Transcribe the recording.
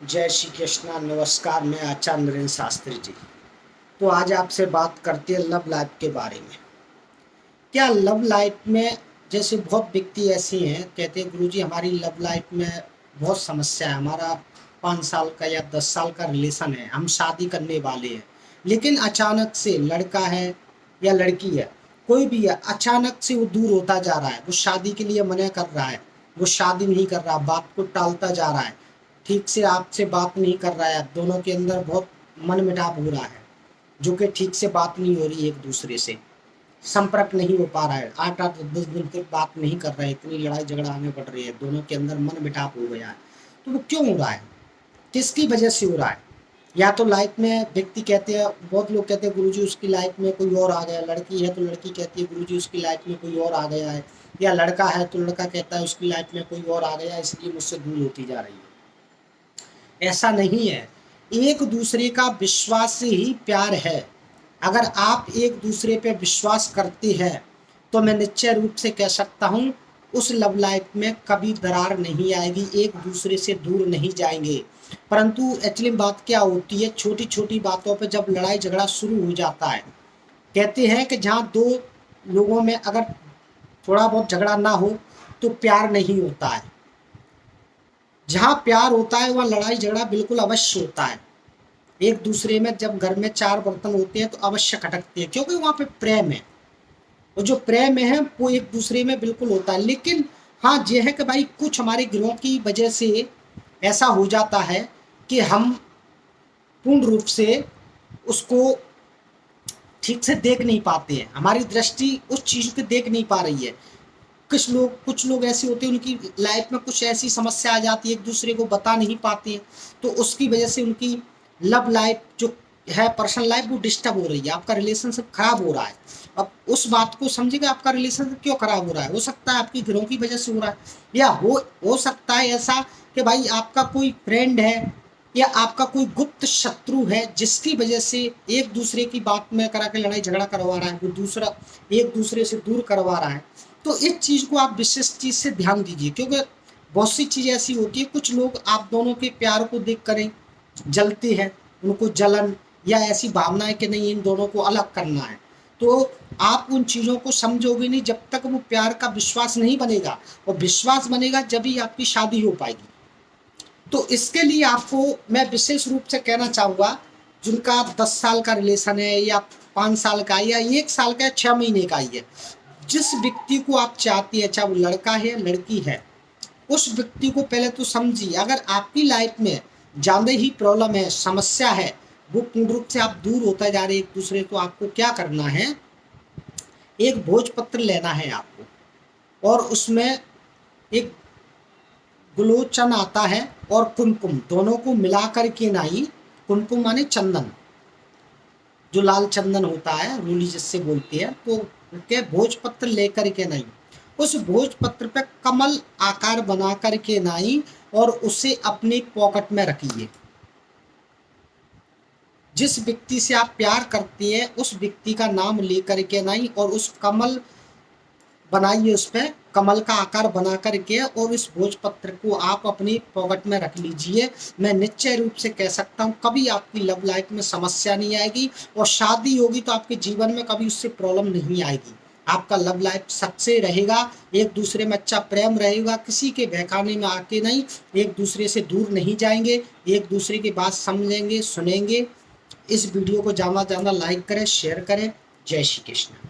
जय श्री कृष्णा। नमस्कार, मैं आचार्य नरेंद्र शास्त्री जी। तो आज आपसे बात करते हैं लव लाइफ के बारे में। क्या लव लाइफ में, जैसे बहुत व्यक्ति ऐसे हैं कहते हैं गुरुजी हमारी लव लाइफ में बहुत समस्या है, हमारा 5 साल का या 10 साल का रिलेशन है, हम शादी करने वाले हैं, लेकिन अचानक से लड़का है या लड़की है, कोई भी है, अचानक से वो दूर होता जा रहा है, वो शादी के लिए मना कर रहा है, वो शादी नहीं कर रहा, बात को टालता जा रहा है, ठीक से आपसे बात नहीं कर रहा है, दोनों के अंदर बहुत मनमुटाव हो रहा है, जो कि ठीक से बात नहीं हो रही, एक दूसरे से संपर्क नहीं हो पा रहा है, 8-8 10 दिन तक बात नहीं कर रहे, इतनी लड़ाई झगड़ा आगे बढ़ रही है, दोनों के अंदर मनमुटाव हो गया है। तो वो क्यों हो रहा है, किसकी वजह से हो रहा है? या तो लाइफ में व्यक्ति कहते हैं, बहुत लोग कहते हैं गुरुजी उसकी लाइफ में कोई और आ गया, लड़की है तो लड़की कहती है गुरुजी उसकी लाइफ में कोई और आ गया है, या लड़का है तो लड़का कहता है उसकी लाइफ में कोई और आ गया इसलिए मुझसे दूर होती जा रही है। ऐसा नहीं है, एक दूसरे का विश्वास से ही प्यार है। अगर आप एक दूसरे पे विश्वास करते हैं तो मैं निश्चय रूप से कह सकता हूँ उस लव लाइफ में कभी दरार नहीं आएगी, एक दूसरे से दूर नहीं जाएंगे। परंतु एक्चुअली बात क्या होती है, छोटी छोटी बातों पे जब लड़ाई झगड़ा शुरू हो जाता है, कहते हैं कि जहाँ दो लोगों में अगर थोड़ा बहुत झगड़ा ना हो तो प्यार नहीं होता है, जहाँ प्यार होता है वहाँ लड़ाई झगड़ा बिल्कुल अवश्य होता है। एक दूसरे में जब घर में 4 बर्तन होते हैं तो अवश्य खटकते हैं, क्योंकि वहाँ पे प्रेम है, और जो प्रेम है वो एक दूसरे में बिल्कुल होता है। लेकिन हाँ ये है कि भाई कुछ हमारे गिरोह की वजह से ऐसा हो जाता है कि हम पूर्ण रूप से उसको ठीक से देख नहीं पाते हैं, हमारी दृष्टि उस चीज़ को देख नहीं पा रही है। कुछ लोग ऐसे होते हैं उनकी लाइफ में कुछ ऐसी समस्या आ जाती है, एक दूसरे को बता नहीं पाते हैं, तो उसकी वजह से उनकी लव लाइफ जो है, पर्सनल लाइफ, वो डिस्टर्ब हो रही है, आपका रिलेशनशिप खराब हो रहा है। अब उस बात को समझिएगा, आपका रिलेशनशिप क्यों खराब हो रहा है? हो सकता है आपकी घरों की वजह से हो रहा है, या हो सकता है ऐसा कि भाई आपका कोई फ्रेंड है या आपका कोई गुप्त शत्रु है जिसकी वजह से एक दूसरे की बात में करा के लड़ाई झगड़ा करवा रहा है, वो दूसरा एक दूसरे से दूर करवा रहा है। तो इस चीज़ को आप विशेष चीज़ से ध्यान दीजिए, क्योंकि बहुत सी चीज़ें ऐसी होती है, कुछ लोग आप दोनों के प्यार को देख करें जलते हैं, उनको जलन या ऐसी भावना है कि नहीं इन दोनों को अलग करना है, तो आप उन चीज़ों को समझोगे नहीं जब तक वो प्यार का विश्वास नहीं बनेगा, और विश्वास बनेगा जब ही आपकी शादी हो पाएगी। तो इसके लिए आपको मैं विशेष रूप से कहना चाहूँगा, जिनका 10 साल का रिलेशन है या 5 साल का या 1 साल का या 6 महीने का ही है, जिस व्यक्ति को आप चाहती है, चाहे वो लड़का है या लड़की है, उस व्यक्ति को पहले तो समझिए। अगर आपकी लाइफ में ज़्यादा ही प्रॉब्लम है, समस्या है, वो पूर्ण रूप से आप दूर होता जा रहे एक दूसरे, तो आपको क्या करना है, एक भोजपत्र लेना है आपको, और उसमें एक गुलोचन आता है और कुमकुम, दोनों को मिला करके नहीं, कुमकुम माने चंदन, जो लाल चंदन होता है, रूली जिससे बोलते हैं, तो के भोजपत्र लेकर के नहीं, उस भोजपत्र पे कमल आकार बना करके नहीं, और उसे अपनी पॉकेट में रखिए। जिस व्यक्ति से आप प्यार करती हैं उस व्यक्ति का नाम लेकर के नहीं, और उस कमल बनाइए, उस पर कमल का आकार बना करके, और इस भोजपत्र को आप अपनी पॉकेट में रख लीजिए। मैं निश्चय रूप से कह सकता हूँ कभी आपकी लव लाइफ में समस्या नहीं आएगी, और शादी होगी तो आपके जीवन में कभी उससे प्रॉब्लम नहीं आएगी। आपका लव लाइफ सक्सेस रहेगा, एक दूसरे में अच्छा प्रेम रहेगा, किसी के बहकाने में आके नहीं, एक दूसरे से दूर नहीं जाएंगे, एक दूसरे की बात समझेंगे, सुनेंगे। इस वीडियो को ज़्यादा से ज़्यादा लाइक करें, शेयर करें। जय श्री कृष्ण।